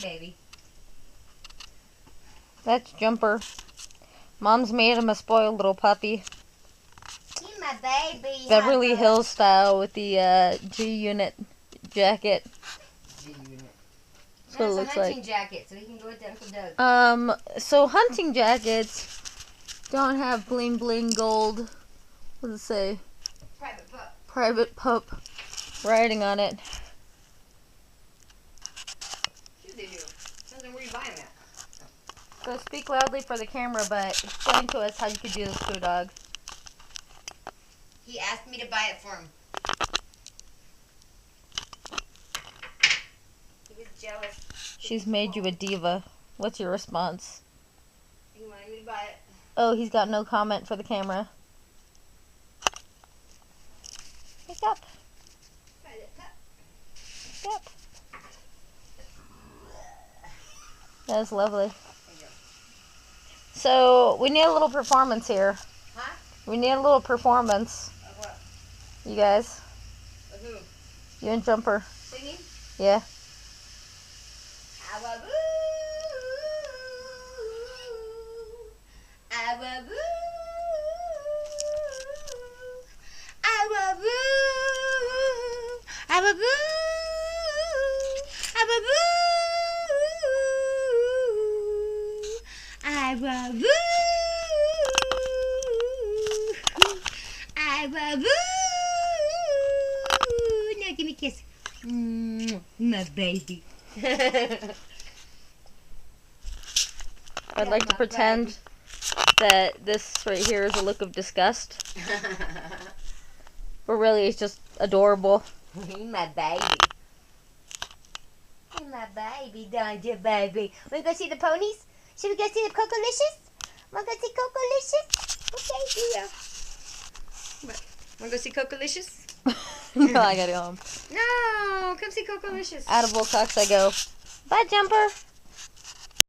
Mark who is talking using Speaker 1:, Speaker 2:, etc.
Speaker 1: Baby.
Speaker 2: That's Jumper. Mom's made him a spoiled little puppy.
Speaker 1: He's my baby.
Speaker 2: Beverly Hills style with the G-Unit jacket.
Speaker 1: G-Unit.
Speaker 2: That's what it looks like.
Speaker 1: Hunting jacket, so he can go with Uncle Doug.
Speaker 2: So hunting jackets don't have bling bling gold. What does it say?
Speaker 1: Private pup.
Speaker 2: Private pup writing on it.
Speaker 1: Sure they do. Depends on where you buy them at.
Speaker 2: So speak loudly for the camera, but explain to us how you could do this to a dog.
Speaker 1: He asked me to buy it for him. He was jealous.
Speaker 2: She's made you a diva. What's your response?
Speaker 1: He wanted me to buy it.
Speaker 2: Oh, he's got no comment for the camera. Pick up. Pick up. That's lovely. So, we need a little performance here.
Speaker 1: Huh?
Speaker 2: We need a little performance.
Speaker 1: Of what?
Speaker 2: You guys.
Speaker 1: Of who?
Speaker 2: You and Jumper.
Speaker 1: Singing?
Speaker 2: Yeah.
Speaker 1: Awaboo, awaboo, awaboo, awaboo, awaboo, awaboo, awaboo. Now give me a kiss. My baby.
Speaker 2: I'd like to pretend that this right here is a look of disgust. But really, it's just adorable.
Speaker 1: He's my baby. He's my baby, don't you, baby? Wanna go see the ponies? Should we go see the Cocolicious? Wanna go see Cocolicious? Okay, yeah. Wanna go see Cocolicious?
Speaker 2: No, I gotta go home.
Speaker 1: No, come see Cocolicious.
Speaker 2: Attaboy cocks I go. Bye, Jumper.